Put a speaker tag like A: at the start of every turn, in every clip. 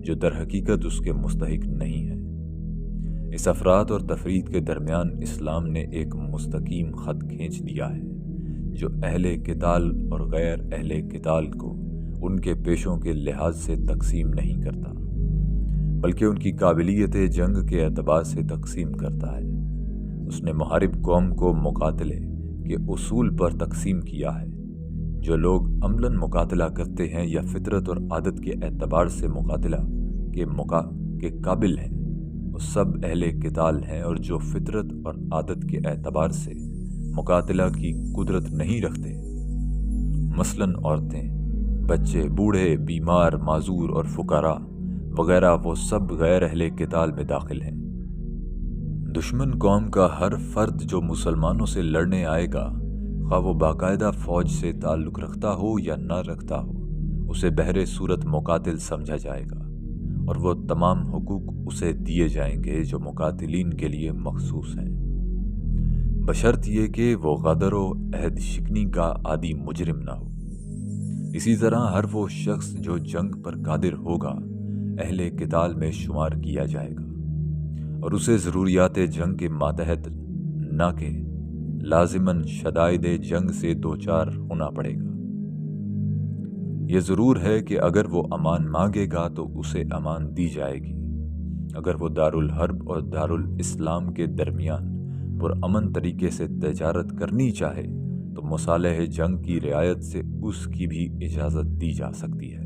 A: جو در حقیقت اس کے مستحق نہیں ہیں۔ اس افراط اور تفرید کے درمیان اسلام نے ایک مستقیم خط کھینچ دیا ہے جو اہل قتال اور غیر اہل قتال کو ان کے پیشوں کے لحاظ سے تقسیم نہیں کرتا، بلکہ ان کی قابلیت جنگ کے اعتبار سے تقسیم کرتا ہے۔ اس نے محارب قوم کو مقاتلے کے اصول پر تقسیم کیا ہے۔ جو لوگ عملاً مقاتلہ کرتے ہیں یا فطرت اور عادت کے اعتبار سے مقاتلہ کے قابل ہیں، وہ سب اہل قتال ہیں، اور جو فطرت اور عادت کے اعتبار سے مقاتلہ کی قدرت نہیں رکھتے، مثلاً عورتیں، بچے، بوڑھے، بیمار، معذور اور فقراء وغیرہ، وہ سب غیر اہل قتال میں داخل ہیں۔ دشمن قوم کا ہر فرد جو مسلمانوں سے لڑنے آئے گا، خواہ وہ باقاعدہ فوج سے تعلق رکھتا ہو یا نہ رکھتا ہو، اسے بہر صورت مقاتل سمجھا جائے گا، اور وہ تمام حقوق اسے دیے جائیں گے جو مقاتلین کے لیے مخصوص ہیں، بشرط یہ کہ وہ غدر و عہد شکنی کا عادی مجرم نہ ہو۔ اسی طرح ہر وہ شخص جو جنگ پر قادر ہوگا اہل قتال میں شمار کیا جائے گا، اور اسے ضروریات جنگ کے ماتحت نہ کہ لازماً شدائد جنگ سے دوچار ہونا پڑے گا۔ یہ ضرور ہے کہ اگر وہ امان مانگے گا تو اسے امان دی جائے گی۔ اگر وہ دارالحرب اور دارالاسلام کے درمیان پرامن طریقے سے تجارت کرنی چاہے تو مصالح جنگ کی رعایت سے اس کی بھی اجازت دی جا سکتی ہے۔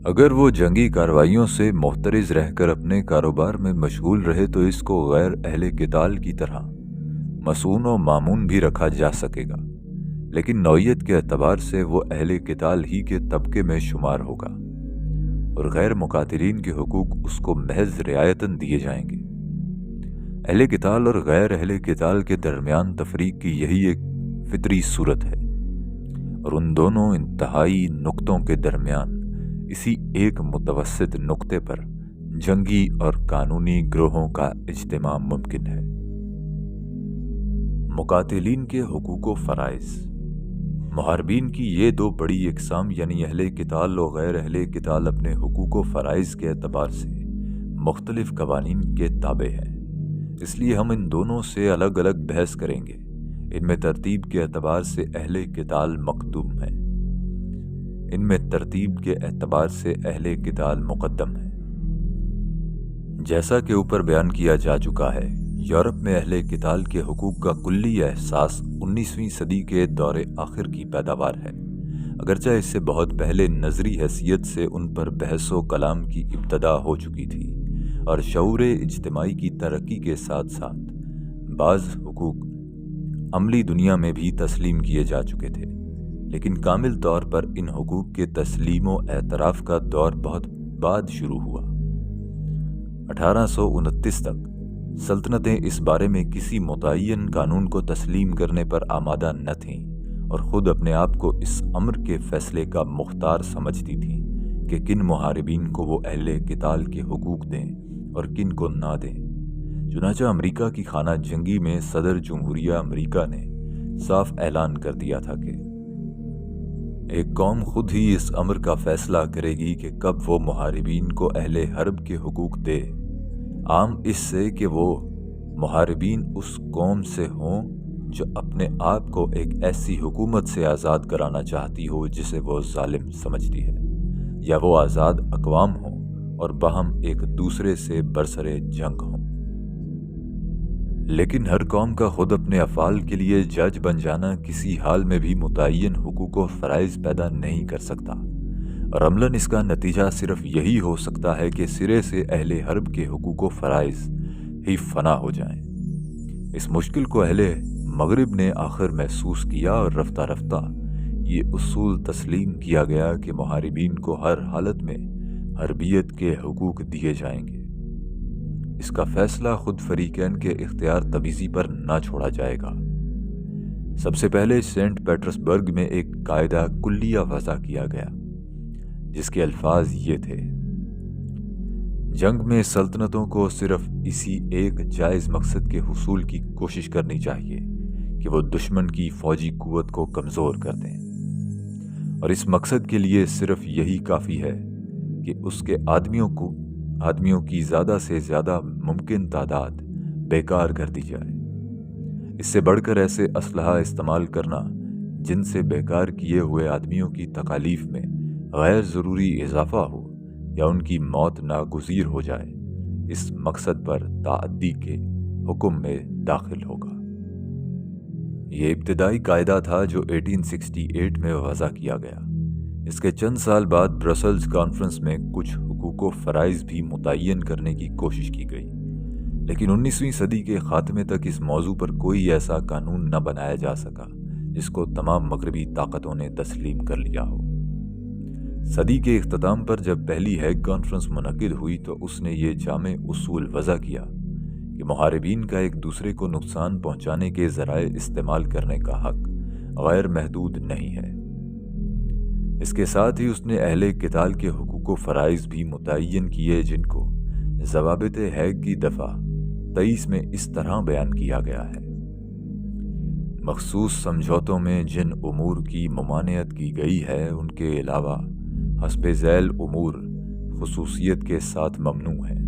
A: اگر وہ جنگی کارروائیوں سے محترز رہ کر اپنے کاروبار میں مشغول رہے تو اس کو غیر اہل قتال کی طرح مصون و مامون بھی رکھا جا سکے گا، لیکن نوعیت کے اعتبار سے وہ اہل قتال ہی کے طبقے میں شمار ہوگا، اور غیر مقاتلین کے حقوق اس کو محض رعایتاً دیے جائیں گے۔ اہل قتال اور غیر اہل قتال کے درمیان تفریق کی یہی ایک فطری صورت ہے، اور ان دونوں انتہائی نقطوں کے درمیان اسی ایک متوسط نقطے پر جنگی اور قانونی گروہوں کا اجتماع ممکن ہے۔ مقاتلین کے حقوق و فرائض۔ محاربین کی یہ دو بڑی اقسام یعنی اہل قتال و غیر اہل قتال اپنے حقوق و فرائض کے اعتبار سے مختلف قوانین کے تابع ہیں، اس لیے ہم ان دونوں سے الگ الگ بحث کریں گے۔ ان میں ترتیب کے اعتبار سے اہل قتال مقدوم ہے، ان میں ترتیب کے اعتبار سے اہل قتال مقدم ہے۔ جیسا کہ اوپر بیان کیا جا چکا ہے، یورپ میں اہل قتال کے حقوق کا کلی احساس 19ویں صدی کے دور آخر کی پیداوار ہے، اگرچہ اس سے بہت پہلے نظری حیثیت سے ان پر بحث و کلام کی ابتدا ہو چکی تھی، اور شعور اجتماعی کی ترقی کے ساتھ ساتھ بعض حقوق عملی دنیا میں بھی تسلیم کیے جا چکے تھے، لیکن کامل طور پر ان حقوق کے تسلیم و اعتراف کا دور بہت بعد شروع ہوا۔ 1829 تک سلطنتیں اس بارے میں کسی متعین قانون کو تسلیم کرنے پر آمادہ نہ تھیں، اور خود اپنے آپ کو اس امر کے فیصلے کا مختار سمجھتی تھیں کہ کن محاربین کو وہ اہل قتال کے حقوق دیں اور کن کو نہ دیں۔ چنانچہ امریکہ کی خانہ جنگی میں صدر جمہوریہ امریکہ نے صاف اعلان کر دیا تھا کہ ایک قوم خود ہی اس امر کا فیصلہ کرے گی کہ کب وہ محاربین کو اہل حرب کے حقوق دے، عام اس سے کہ وہ محاربین اس قوم سے ہوں جو اپنے آپ کو ایک ایسی حکومت سے آزاد کرانا چاہتی ہو جسے وہ ظالم سمجھتی ہے، یا وہ آزاد اقوام ہوں اور باہم ایک دوسرے سے برسر جنگ ہوں۔ لیکن ہر قوم کا خود اپنے افعال کے لیے جج بن جانا کسی حال میں بھی متعین حقوق و فرائض پیدا نہیں کر سکتا، اور عملاً اس کا نتیجہ صرف یہی ہو سکتا ہے کہ سرے سے اہل حرب کے حقوق و فرائض ہی فنا ہو جائیں۔ اس مشکل کو اہل مغرب نے آخر محسوس کیا، اور رفتہ رفتہ یہ اصول تسلیم کیا گیا کہ محاربین کو ہر حالت میں حربیت کے حقوق دیے جائیں گے۔ اس کا فیصلہ خود فریقین کے اختیار تمیزی پر نہ چھوڑا جائے گا۔ سب سے پہلے سینٹ پیٹرس برگ میں ایک قاعدہ کلیہ وضع کیا گیا، جس کے الفاظ یہ تھے: جنگ میں سلطنتوں کو صرف اسی ایک جائز مقصد کے حصول کی کوشش کرنی چاہیے کہ وہ دشمن کی فوجی قوت کو کمزور کر دیں، اور اس مقصد کے لیے صرف یہی کافی ہے کہ اس کے آدمیوں کی زیادہ سے زیادہ ممکن تعداد بیکار کر دی جائے۔ اس سے بڑھ کر ایسے اسلحہ استعمال کرنا جن سے بیکار کیے ہوئے آدمیوں کی تکالیف میں غیر ضروری اضافہ ہو یا ان کی موت ناگزیر ہو جائے، اس مقصد پر تعدی کے حکم میں داخل ہوگا۔ یہ ابتدائی قاعدہ تھا جو 1868 میں وضع کیا گیا۔ اس کے چند سال بعد برسلز کانفرنس میں کچھ حقوق و فرائض بھی متعین کرنے کی کوشش کی گئی، لیکن 19ویں صدی کے خاتمے تک اس موضوع پر کوئی ایسا قانون نہ بنایا جا سکا جس کو تمام مغربی طاقتوں نے تسلیم کر لیا ہو۔ صدی کے اختتام پر جب پہلی ہیگ کانفرنس منعقد ہوئی تو اس نے یہ جامع اصول وضع کیا کہ محاربین کا ایک دوسرے کو نقصان پہنچانے کے ذرائع استعمال کرنے کا حق غیر محدود نہیں ہے۔ اس کے ساتھ ہی اس نے اہل قتال کے حقوق و فرائض بھی متعین کیے، جن کو ضوابط ہیگ کی دفعہ 23 میں اس طرح بیان کیا گیا ہے: مخصوص سمجھوتوں میں جن امور کی ممانعت کی گئی ہے ان کے علاوہ حسب ذیل امور خصوصیت کے ساتھ ممنوع ہیں۔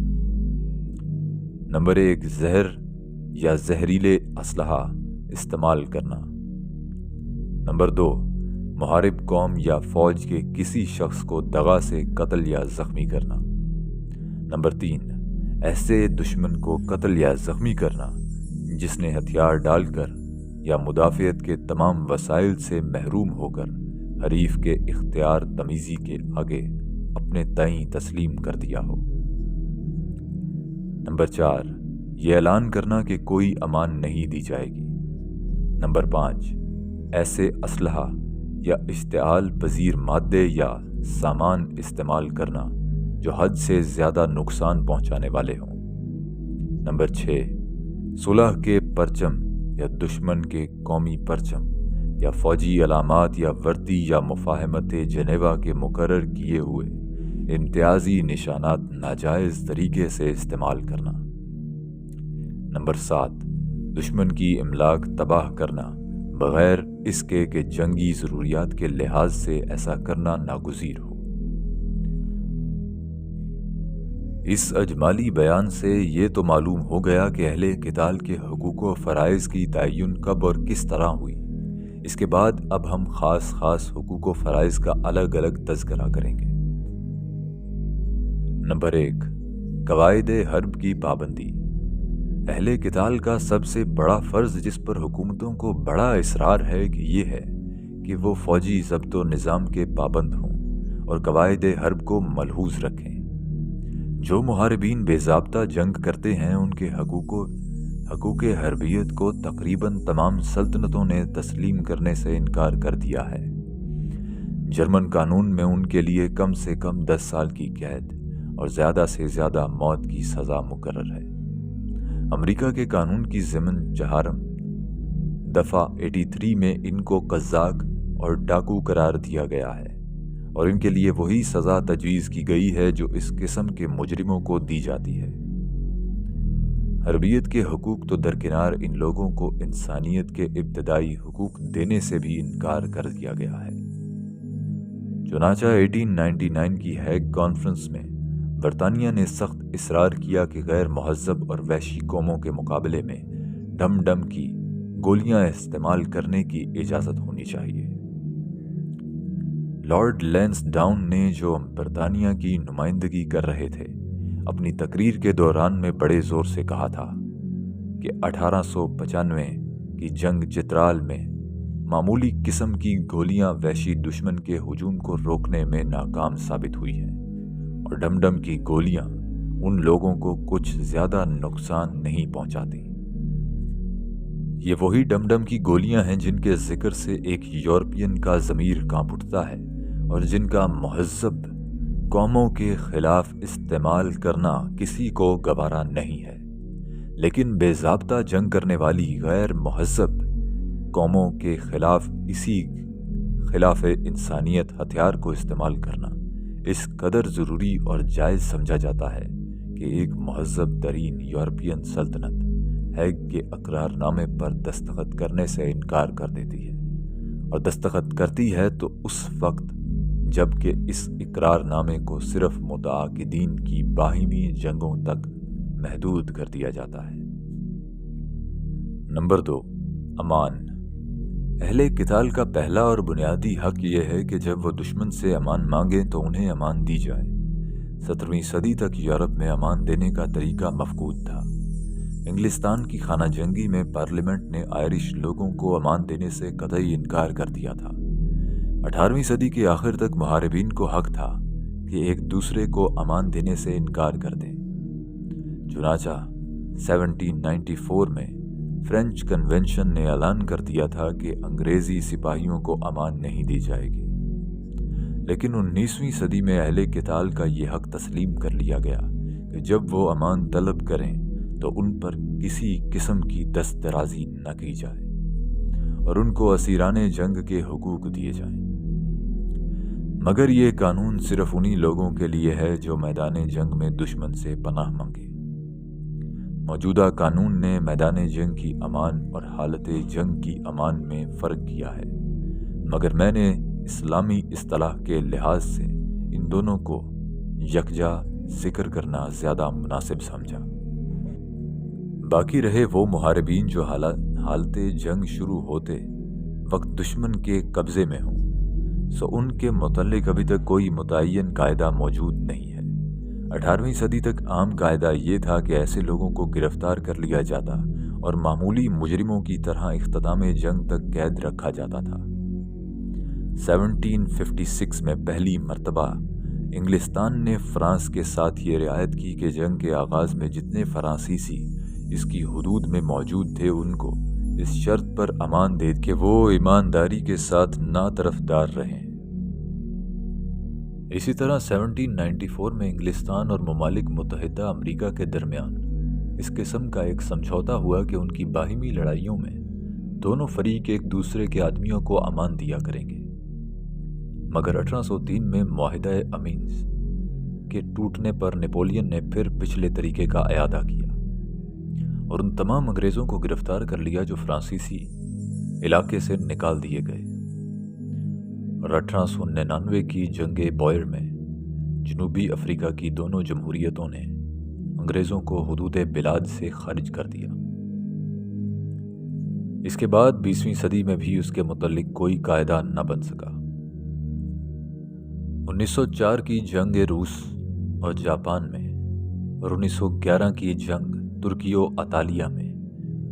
A: نمبر 1، زہر یا زہریلے اسلحہ استعمال کرنا۔ نمبر 2، محارب قوم یا فوج کے کسی شخص کو دغا سے قتل یا زخمی کرنا۔ نمبر 3، ایسے دشمن کو قتل یا زخمی کرنا جس نے ہتھیار ڈال کر یا مدافعت کے تمام وسائل سے محروم ہو کر حریف کے اختیار تمیزی کے آگے اپنے تئیں تسلیم کر دیا ہو۔ نمبر 4، یہ اعلان کرنا کہ کوئی امان نہیں دی جائے گی۔ نمبر 5، ایسے اسلحہ یا اشتعال پذیر مادے یا سامان استعمال کرنا جو حد سے زیادہ نقصان پہنچانے والے ہوں۔ نمبر 6، صلح کے پرچم یا دشمن کے قومی پرچم یا فوجی علامات یا وردی یا مفاہمت جنیوا کے مقرر کیے ہوئے امتیازی نشانات ناجائز طریقے سے استعمال کرنا۔ نمبر 7، دشمن کی املاک تباہ کرنا بغیر اس کے کہ جنگی ضروریات کے لحاظ سے ایسا کرنا ناگزیر ہو۔ اس اجمالی بیان سے یہ تو معلوم ہو گیا کہ اہل قتال کے حقوق و فرائض کی تعین کب اور کس طرح ہوئی۔ اس کے بعد اب ہم خاص حقوق و فرائض کا الگ الگ تذکرہ کریں گے۔ نمبر 1، قواعد حرب کی پابندی۔ اہل قتال کا سب سے بڑا فرض جس پر حکومتوں کو بڑا اصرار ہے کہ یہ ہے کہ وہ فوجی ضبط و نظام کے پابند ہوں اور قواعد حرب کو ملحوظ رکھیں۔ جو محاربین بے ضابطہ جنگ کرتے ہیں ان کے حقوق حربیت کو تقریباً تمام سلطنتوں نے تسلیم کرنے سے انکار کر دیا ہے۔ جرمن قانون میں ان کے لیے کم سے کم 10 سال کی قید اور زیادہ سے زیادہ موت کی سزا مقرر ہے۔ امریکہ کے قانون کی ضمن 4 دفعہ 83 میں ان کو قزاق اور ڈاکو قرار دیا گیا ہے اور ان کے لیے وہی سزا تجویز کی گئی ہے جو اس قسم کے مجرموں کو دی جاتی ہے۔ حربیت کے حقوق تو درکنار، ان لوگوں کو انسانیت کے ابتدائی حقوق دینے سے بھی انکار کر دیا گیا ہے۔ چنانچہ 1899 کی ہیگ کانفرنس میں برطانیہ نے سخت اصرار کیا کہ غیر مہذب اور وحشی قوموں کے مقابلے میں ڈم کی گولیاں استعمال کرنے کی اجازت ہونی چاہیے۔ لارڈ لینس ڈاؤن نے، جو برطانیہ کی نمائندگی کر رہے تھے، اپنی تقریر کے دوران میں بڑے زور سے کہا تھا کہ 1895 کی جنگ چترال میں معمولی قسم کی گولیاں وحشی دشمن کے ہجوم کو روکنے میں ناکام ثابت ہوئی ہیں اور ڈم کی گولیاں ان لوگوں کو کچھ زیادہ نقصان نہیں پہنچاتی۔ یہ وہی ڈم کی گولیاں ہیں جن کے ذکر سے ایک یورپین کا ضمیر کانپ اٹھتا ہے اور جن کا مہذب قوموں کے خلاف استعمال کرنا کسی کو گوارا نہیں ہے، لیکن بے ضابطہ جنگ کرنے والی غیر مہذب قوموں کے خلاف اسی خلاف انسانیت ہتھیار کو استعمال کرنا اس قدر ضروری اور جائز سمجھا جاتا ہے کہ ایک مہذب ترین یورپین سلطنت ہیگ کے اقرار نامے پر دستخط کرنے سے انکار کر دیتی ہے، اور دستخط کرتی ہے تو اس وقت جبکہ اس اقرار نامے کو صرف متعاقدین کی باہمی جنگوں تک محدود کر دیا جاتا ہے۔ نمبر 2، امان۔ اہل قتال کا پہلا اور بنیادی حق یہ ہے کہ جب وہ دشمن سے امان مانگیں تو انہیں امان دی جائے۔ 17ویں صدی تک یورپ میں امان دینے کا طریقہ مفقود تھا۔ انگلستان کی خانہ جنگی میں پارلیمنٹ نے آئرش لوگوں کو امان دینے سے قطعی انکار کر دیا تھا۔ 18ویں صدی کے آخر تک محاربین کو حق تھا کہ ایک دوسرے کو امان دینے سے انکار کر دیں۔ چنانچہ 1794 میں فرینچ کنونشن نے اعلان کر دیا تھا کہ انگریزی سپاہیوں کو امان نہیں دی جائے گی، لیکن 19ویں صدی میں اہل قتال کا یہ حق تسلیم کر لیا گیا کہ جب وہ امان طلب کریں تو ان پر کسی قسم کی دست درازی نہ کی جائے اور ان کو اسیران جنگ کے حقوق دیے جائیں۔ مگر یہ قانون صرف انہی لوگوں کے لیے ہے جو میدان جنگ میں دشمن سے پناہ مانگے۔ موجودہ قانون نے میدان جنگ کی امان اور حالت جنگ کی امان میں فرق کیا ہے، مگر میں نے اسلامی اصطلاح کے لحاظ سے ان دونوں کو یکجا ذکر کرنا زیادہ مناسب سمجھا۔ باقی رہے وہ محاربین جو حالت جنگ شروع ہوتے وقت دشمن کے قبضے میں ہوں، سو ان کے متعلق ابھی تک کوئی متعین قاعدہ موجود نہیں ہے۔ 18ویں صدی تک عام قاعدہ یہ تھا کہ ایسے لوگوں کو گرفتار کر لیا جاتا اور معمولی مجرموں کی طرح اختتام جنگ تک قید رکھا جاتا تھا۔ 1756 میں پہلی مرتبہ انگلستان نے فرانس کے ساتھ یہ رعایت کی کہ جنگ کے آغاز میں جتنے فرانسیسی اس کی حدود میں موجود تھے ان کو اس شرط پر امان دے کہ وہ ایمانداری کے ساتھ نا طرفدار رہیں۔ اسی طرح 1794 میں انگلستان اور ممالک متحدہ امریکہ کے درمیان اس قسم کا ایک سمجھوتا ہوا کہ ان کی باہمی لڑائیوں میں دونوں فریق ایک دوسرے کے آدمیوں کو امان دیا کریں گے۔ مگر 1803 میں معاہدہ امینز کے ٹوٹنے پر نیپولین نے پھر پچھلے طریقے کا اعادہ کیا اور ان تمام انگریزوں کو گرفتار کر لیا جو فرانسیسی علاقے سے نکال دیے گئے، اور 1899 کی جنگ بوئر میں جنوبی افریقہ کی دونوں جمہوریتوں نے انگریزوں کو حدود بلاد سے خارج کر دیا۔ اس کے بعد 20ویں صدی میں بھی اس کے متعلق کوئی قاعدہ نہ بن سکا۔ 1904 کی جنگ روس اور جاپان میں اور 1911 کی جنگ ترکی و اطالیہ میں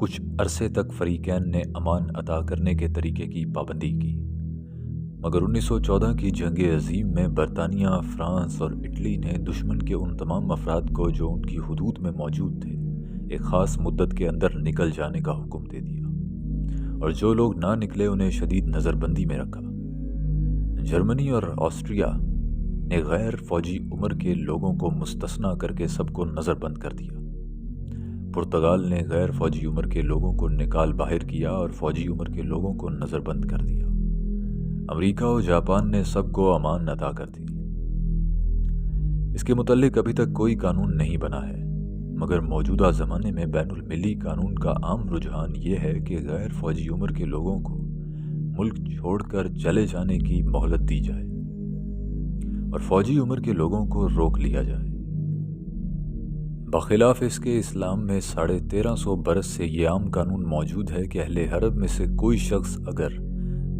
A: کچھ عرصے تک فریقین نے امان عطا کرنے کے طریقے کی پابندی کی، مگر 1914 کی جنگ عظیم میں برطانیہ، فرانس اور اٹلی نے دشمن کے ان تمام افراد کو جو ان کی حدود میں موجود تھے ایک خاص مدت کے اندر نکل جانے کا حکم دے دیا، اور جو لوگ نہ نکلے انہیں شدید نظر بندی میں رکھا۔ جرمنی اور آسٹریا نے غیر فوجی عمر کے لوگوں کو مستثنیٰ کر کے سب کو نظر بند کر دیا۔ پرتگال نے غیر فوجی عمر کے لوگوں کو نکال باہر کیا اور فوجی عمر کے لوگوں کو نظر بند کر دیا۔ امریکہ اور جاپان نے سب کو امان عطا کر دی۔ اس کے متعلق ابھی تک کوئی قانون نہیں بنا ہے، مگر موجودہ زمانے میں بین المللی قانون کا عام رجحان یہ ہے کہ غیر فوجی عمر کے لوگوں کو ملک چھوڑ کر چلے جانے کی مہلت دی جائے اور فوجی عمر کے لوگوں کو روک لیا جائے۔ بخلاف اس کے اسلام میں 1350 برس سے یہ عام قانون موجود ہے کہ اہل حرم میں سے کوئی شخص اگر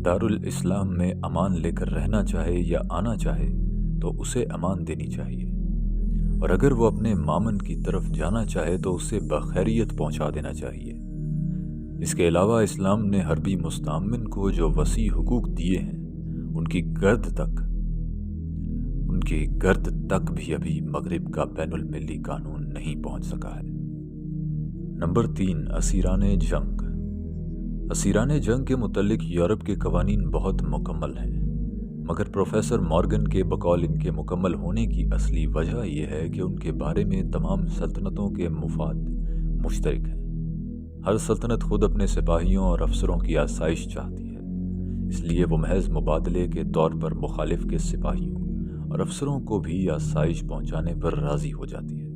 A: دارالاسلام میں امان لے کر رہنا چاہے یا آنا چاہے تو اسے امان دینی چاہیے، اور اگر وہ اپنے مامن کی طرف جانا چاہے تو اسے بخیریت پہنچا دینا چاہیے۔ اس کے علاوہ اسلام نے حربی مستعمن کو جو وسیع حقوق دیے ہیں ان کی گرد تک بھی ابھی مغرب کا بین المللی قانون نہیں پہنچ سکا ہے۔ نمبر 3، اسیران جنگ۔ اسیران جنگ کے متعلق یورپ کے قوانین بہت مکمل ہیں، مگر پروفیسر مارگن کے بقول ان کے مکمل ہونے کی اصلی وجہ یہ ہے کہ ان کے بارے میں تمام سلطنتوں کے مفاد مشترک ہیں۔ ہر سلطنت خود اپنے سپاہیوں اور افسروں کی آسائش چاہتی ہے، اس لیے وہ محض مبادلے کے طور پر مخالف کے سپاہیوں اور افسروں کو بھی آسائش پہنچانے پر راضی ہو جاتی ہے۔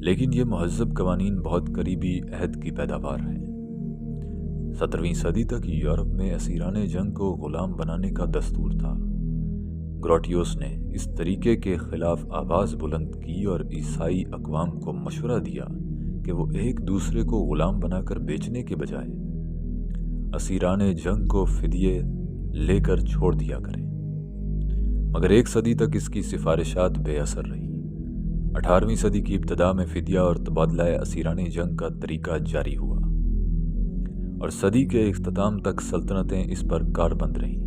A: لیکن یہ مہذب قوانین بہت قریبی عہد کی پیداوار ہیں۔ 17ویں صدی تک یورپ میں اسیران جنگ کو غلام بنانے کا دستور تھا، گروٹیوس نے اس طریقے کے خلاف آواز بلند کی اور عیسائی اقوام کو مشورہ دیا کہ وہ ایک دوسرے کو غلام بنا کر بیچنے کے بجائے اسیران جنگ کو فدیے لے کر چھوڑ دیا کریں، مگر 1 صدی تک اس کی سفارشات بے اثر رہی۔ 18ویں صدی کی ابتدا میں فدیہ اور تبادلہ اسیران جنگ کا طریقہ جاری ہوا اور صدی کے اختتام تک سلطنتیں اس پر کاربند رہیں۔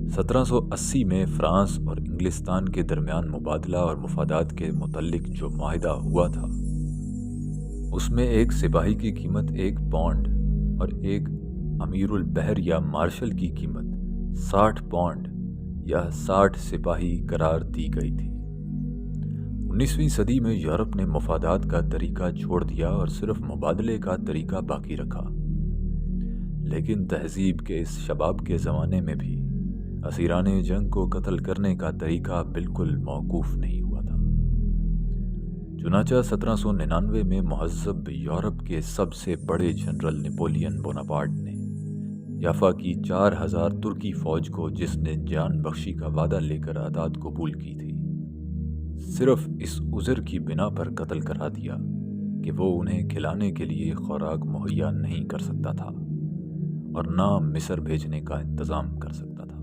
A: 1780 میں فرانس اور انگلستان کے درمیان مبادلہ اور مفادات کے متعلق جو معاہدہ ہوا تھا، اس میں ایک سپاہی کی قیمت 1 پاؤنڈ اور ایک امیر البحر یا مارشل کی قیمت 60 پاؤنڈ یا 60 سپاہی قرار دی گئی تھی۔ 19ویں صدی میں یورپ نے مفادات کا طریقہ چھوڑ دیا اور صرف مبادلے کا طریقہ باقی رکھا، لیکن تہذیب کے اس شباب کے زمانے میں بھی اسیران جنگ کو قتل کرنے کا طریقہ بالکل موقوف نہیں ہوا تھا۔ چنانچہ 1799 میں مہذب یورپ کے سب سے بڑے جنرل نیپولین بوناپارٹ نے یافا کی 4000 ترکی فوج کو، جس نے جان بخشی کا وعدہ لے کر عطاۃ قبول کی تھی، صرف اس عذر کی بنا پر قتل کرا دیا کہ وہ انہیں کھلانے کے لیے خوراک مہیا نہیں کر سکتا تھا اور نہ مصر بھیجنے کا انتظام کر سکتا تھا۔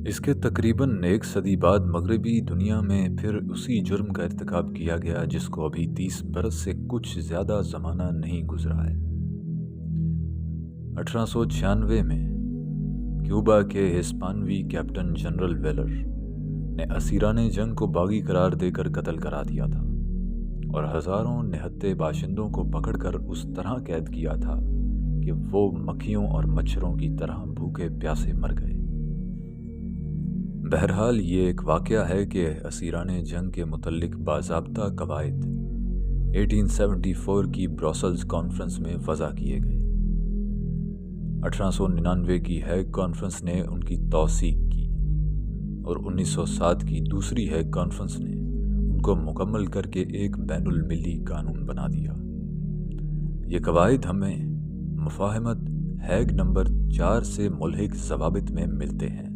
A: اس کے تقریباً 1 صدی بعد مغربی دنیا میں پھر اسی جرم کا ارتکاب کیا گیا جس کو ابھی 30 برس سے کچھ زیادہ زمانہ نہیں گزرا ہے۔ 1896 میں کیوبا کے ہسپانوی کیپٹن جنرل ویلر نے اسیران جنگ کو باغی قرار دے کر قتل کرا دیا تھا اور ہزاروں نہتے باشندوں کو پکڑ کر اس طرح قید کیا تھا کہ وہ مکھیوں اور مچھروں کی طرح بھوکے پیاسے مر گئے۔ بہرحال یہ ایک واقعہ ہے کہ اسیران جنگ کے متعلق باضابطہ قواعد 1874 کی برسلز کانفرنس میں وضع کیے گئے۔ 1899 کی ہیگ کانفرنس نے ان کی توثیق کی اور 1907 کی دوسری ہیگ کانفرنس نے ان کو مکمل کر کے ایک بین المللی قانون بنا دیا۔ یہ قواعد ہمیں مفاہمت ہیگ نمبر 4 سے ملحق ضوابط میں ملتے ہیں،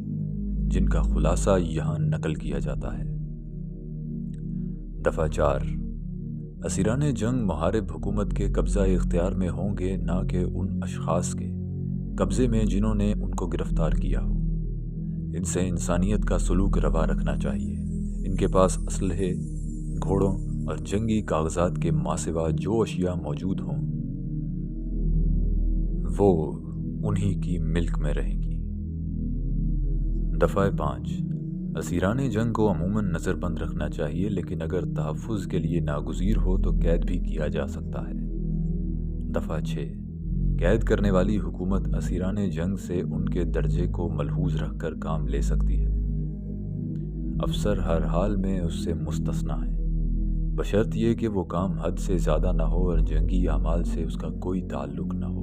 A: جن کا خلاصہ یہاں نقل کیا جاتا ہے۔ دفعہ 4، اسیران جنگ محارب حکومت کے قبضہ اختیار میں ہوں گے، نہ کہ ان اشخاص کے قبضے میں جنہوں نے ان کو گرفتار کیا ہو۔ ان سے انسانیت کا سلوک روا رکھنا چاہیے۔ ان کے پاس اسلحے، گھوڑوں اور جنگی کاغذات کے ماسوا جو اشیاء موجود ہوں وہ انہی کی ملک میں رہیں گی۔ دفعہ 5، اسیران جنگ کو عموماً نظر بند رکھنا چاہیے، لیکن اگر تحفظ کے لیے ناگزیر ہو تو قید بھی کیا جا سکتا ہے۔ دفعہ 6، قید کرنے والی حکومت اسیران جنگ سے ان کے درجے کو ملحوظ رکھ کر کام لے سکتی ہے۔ افسر ہر حال میں اس سے مستثنیٰ ہیں، بشرط یہ کہ وہ کام حد سے زیادہ نہ ہو اور جنگی اعمال سے اس کا کوئی تعلق نہ ہو۔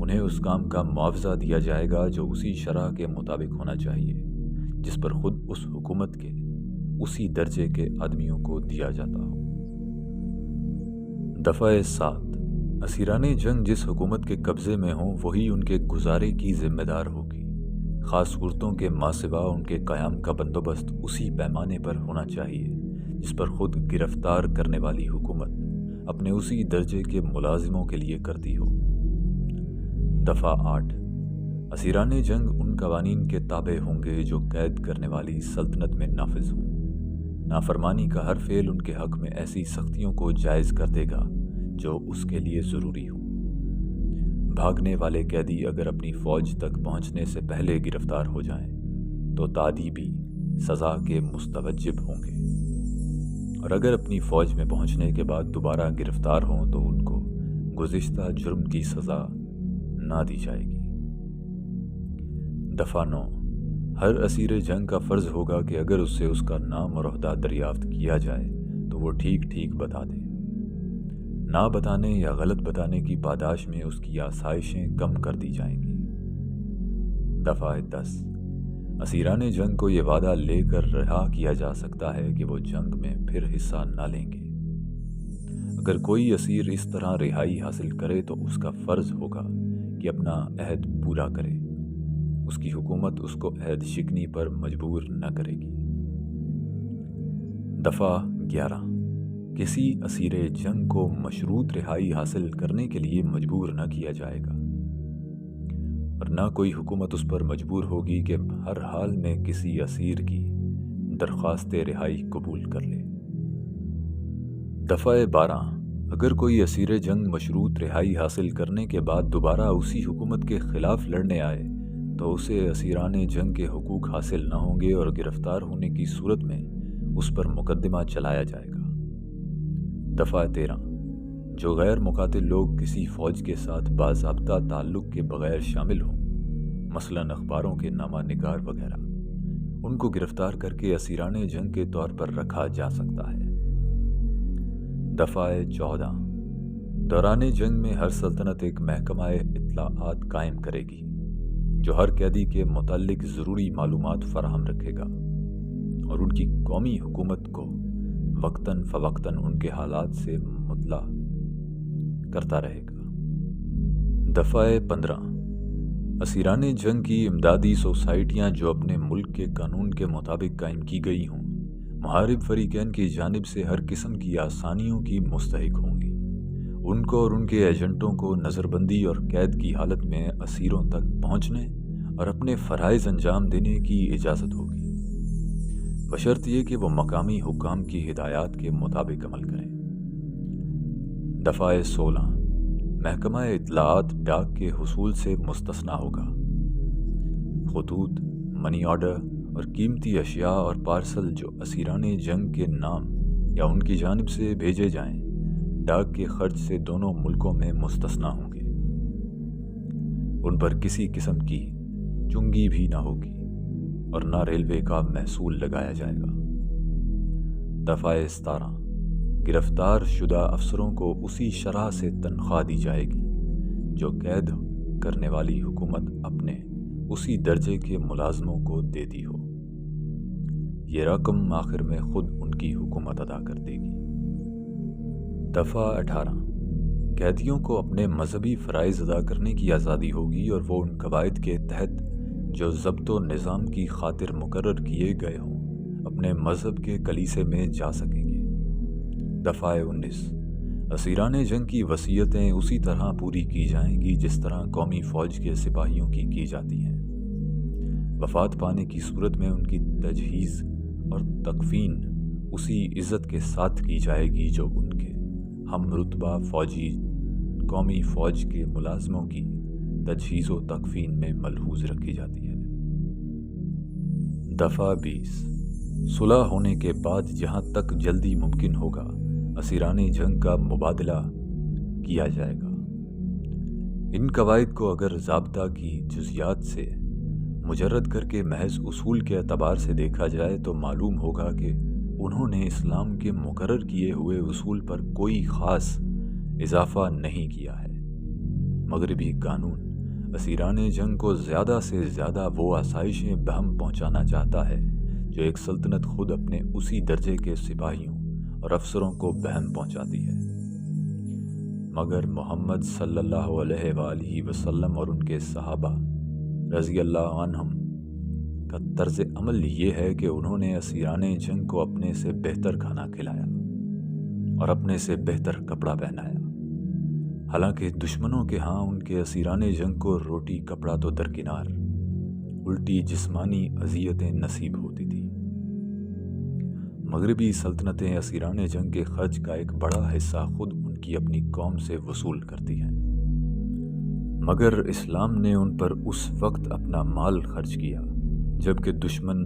A: انہیں اس کام کا معاوضہ دیا جائے گا جو اسی شرح کے مطابق ہونا چاہیے جس پر خود اس حکومت کے اسی درجے کے آدمیوں کو دیا جاتا ہو۔ دفعہ 7، اسیران جنگ جس حکومت کے قبضے میں ہوں وہی ان کے گزارے کی ذمہ دار ہوگی۔ خاص صورتوں کے ماسوا ان کے قیام کا بندوبست اسی پیمانے پر ہونا چاہیے جس پر خود گرفتار کرنے والی حکومت اپنے اسی درجے کے ملازموں کے لیے کرتی ہو۔ دفعہ 8، اسیران جنگ ان قوانین کے تابع ہوں گے جو قید کرنے والی سلطنت میں نافذ ہوں۔ نافرمانی کا ہر فعل ان کے حق میں ایسی سختیوں کو جائز کر دے گا جو اس کے لیے ضروری ہو۔ بھاگنے والے قیدی اگر اپنی فوج تک پہنچنے سے پہلے گرفتار ہو جائیں تو تادیبی سزا کے مستوجب ہوں گے، اور اگر اپنی فوج میں پہنچنے کے بعد دوبارہ گرفتار ہوں تو ان کو گزشتہ جرم کی سزا نہ دی جائے گی۔ دفعہ 9، ہر اسیر جنگ کا فرض ہوگا کہ اگر اس سے اس کا نام اور عہدہ دریافت کیا جائے تو وہ ٹھیک ٹھیک بتا دے۔ نہ بتانے یا غلط بتانے کی پاداش میں اس کی آسائشیں کم کر دی جائیں گی۔ دفعہ 10، اسیران جنگ کو یہ وعدہ لے کر رہا کیا جا سکتا ہے کہ وہ جنگ میں پھر حصہ نہ لیں گے۔ اگر کوئی اسیر اس طرح رہائی حاصل کرے تو اس کا فرض ہوگا کہ اپنا عہد پورا کرے، اس کی حکومت اس کو عہد شکنی پر مجبور نہ کرے گی۔ دفعہ 11، کسی اسیر جنگ کو مشروط رہائی حاصل کرنے کے لیے مجبور نہ کیا جائے گا، اور نہ کوئی حکومت اس پر مجبور ہوگی کہ ہر حال میں کسی اسیر کی درخواست رہائی قبول کر لے۔ دفعہ 12، اگر کوئی اسیر جنگ مشروط رہائی حاصل کرنے کے بعد دوبارہ اسی حکومت کے خلاف لڑنے آئے تو اسے اسیران جنگ کے حقوق حاصل نہ ہوں گے، اور گرفتار ہونے کی صورت میں اس پر مقدمہ چلایا جائے گا۔ دفعہ 13، جو غیر مقاتل لوگ کسی فوج کے ساتھ باضابطہ تعلق کے بغیر شامل ہوں، مثلاً اخباروں کے نامہ نگار وغیرہ، ان کو گرفتار کر کے اسیران جنگ کے طور پر رکھا جا سکتا ہے۔ دفعہ 14، دوران جنگ میں ہر سلطنت ایک محکمہ اطلاعات قائم کرے گی جو ہر قیدی کے متعلق ضروری معلومات فراہم رکھے گا اور ان کی قومی حکومت کو وقتاً فوقتاً ان کے حالات سے مطلع کرتا رہے گا۔ دفعہ 15، اسیران جنگ کی امدادی سوسائٹیاں جو اپنے ملک کے قانون کے مطابق قائم کی گئی ہوں، محارب فریقین کی جانب سے ہر قسم کی آسانیوں کی مستحق ہوں گی۔ ان کو اور ان کے ایجنٹوں کو نظر بندی اور قید کی حالت میں اسیروں تک پہنچنے اور اپنے فرائض انجام دینے کی اجازت ہوگی، بشرط یہ کہ وہ مقامی حکام کی ہدایات کے مطابق عمل کریں۔ دفعہ 16، محکمہ اطلاعات ڈاک کے حصول سے مستثنیٰ ہوگا۔ خطوط، منی آرڈر اور قیمتی اشیاء اور پارسل جو اسیران جنگ کے نام یا ان کی جانب سے بھیجے جائیں، ڈاک کے خرچ سے دونوں ملکوں میں مستثنیٰ ہوں گے۔ ان پر کسی قسم کی چنگی بھی نہ ہوگی اور نہ ریلوے کا محصول لگایا جائے گا۔ دفعہ 17، گرفتار شدہ افسروں کو اسی شرح سے تنخواہ دی جائے گی جو قید کرنے والی حکومت اپنے اسی درجے کے ملازموں کو دیتی ہو۔ یہ رقم آخر میں خود ان کی حکومت ادا کر دے گی۔ دفعہ 18، قیدیوں کو اپنے مذہبی فرائض ادا کرنے کی آزادی ہوگی اور وہ ان قواعد کے تحت جو ضبط و نظام کی خاطر مقرر کیے گئے ہوں اپنے مذہب کے کلیسے میں جا سکیں گے۔ دفعہ 19، اسیران جنگ کی وصیتیں اسی طرح پوری کی جائیں گی جس طرح قومی فوج کے سپاہیوں کی جاتی ہیں۔ وفات پانے کی صورت میں ان کی تجہیز اور تکفین اسی عزت کے ساتھ کی جائے گی جو ان کے ہم رتبہ فوجی قومی فوج کے ملازموں کی تجہیز و تکفین میں ملحوظ رکھی جاتی ہے۔ دفعہ 20، صلح ہونے کے بعد جہاں تک جلدی ممکن ہوگا اسیران جنگ کا مبادلہ کیا جائے گا۔ ان قواعد کو اگر ضابطہ کی جزیات سے مجرد کر کے محض اصول کے اعتبار سے دیکھا جائے تو معلوم ہوگا کہ انہوں نے اسلام کے مقرر کیے ہوئے اصول پر کوئی خاص اضافہ نہیں کیا ہے۔ مغربی قانون اسیران جنگ کو زیادہ سے زیادہ وہ آسائشیں بہم پہنچانا چاہتا ہے جو ایک سلطنت خود اپنے اسی درجے کے سپاہیوں اور افسروں کو بہم پہنچاتی ہے، مگر محمد صلی اللہ علیہ وآلہ وسلم اور ان کے صحابہ رضی اللہ عنہم کا طرز عمل یہ ہے کہ انہوں نے اسیران جنگ کو اپنے سے بہتر کھانا کھلایا اور اپنے سے بہتر کپڑا پہنایا، حالانکہ دشمنوں کے ہاں ان کے اسیران جنگ کو روٹی کپڑا تو درکنار الٹی جسمانی اذیتیں نصیب ہوتی تھیں۔ مغربی سلطنتیں اسیران جنگ کے خرچ کا ایک بڑا حصہ خود ان کی اپنی قوم سے وصول کرتی ہیں، مگر اسلام نے ان پر اس وقت اپنا مال خرچ کیا جبکہ دشمن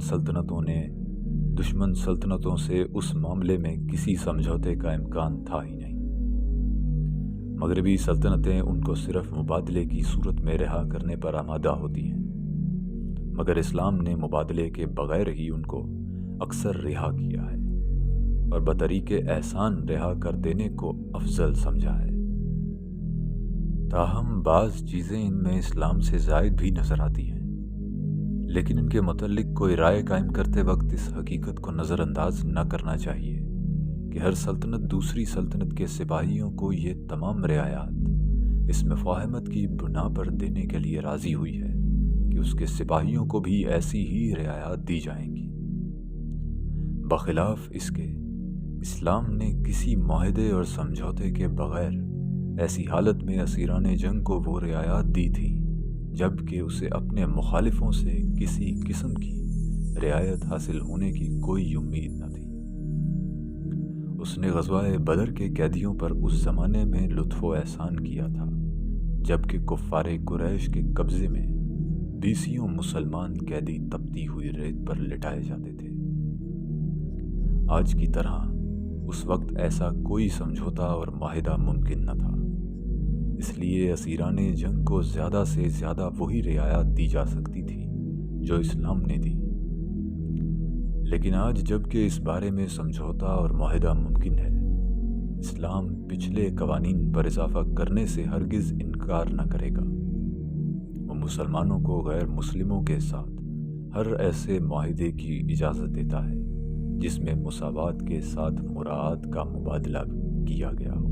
A: سلطنتوں سے اس معاملے میں کسی سمجھوتے کا امکان تھا ہی نہیں۔ مغربی سلطنتیں ان کو صرف مبادلے کی صورت میں رہا کرنے پر آمادہ ہوتی ہیں، مگر اسلام نے مبادلے کے بغیر ہی ان کو اکثر رہا کیا ہے اور بطریق احسان رہا کر دینے کو افضل سمجھا ہے۔ تاہم بعض چیزیں ان میں اسلام سے زائد بھی نظر آتی ہیں، لیکن ان کے متعلق کوئی رائے قائم کرتے وقت اس حقیقت کو نظر انداز نہ کرنا چاہیے کہ ہر سلطنت دوسری سلطنت کے سپاہیوں کو یہ تمام رعایات اس مفاہمت کی بنا پر دینے کے لیے راضی ہوئی ہے کہ اس کے سپاہیوں کو بھی ایسی ہی رعایات دی جائیں گی۔ بخلاف اس کے، اسلام نے کسی معاہدے اور سمجھوتے کے بغیر ایسی حالت میں اسیران جنگ کو وہ رعایات دی تھی جب کہ اسے اپنے مخالفوں سے کسی قسم کی رعایت حاصل ہونے کی کوئی امید نہ تھی۔ اس نے غزوہ بدر کے قیدیوں پر اس زمانے میں لطف و احسان کیا تھا جبکہ کفار قریش کے قبضے میں بیسیوں مسلمان قیدی تپتی ہوئی ریت پر لٹائے جاتے تھے۔ آج کی طرح اس وقت ایسا کوئی سمجھوتا اور معاہدہ ممکن نہ تھا، اس لیے اسیران جنگ کو زیادہ سے زیادہ وہی رعایات دی جا سکتی تھی جو اسلام نے دی۔ لیکن آج جب کہ اس بارے میں سمجھوتا اور معاہدہ ممکن ہے، اسلام پچھلے قوانین پر اضافہ کرنے سے ہرگز انکار نہ کرے گا۔ وہ مسلمانوں کو غیر مسلموں کے ساتھ ہر ایسے معاہدے کی اجازت دیتا ہے جس میں مساوات کے ساتھ مراعات کا مبادلہ کیا گیا ہو۔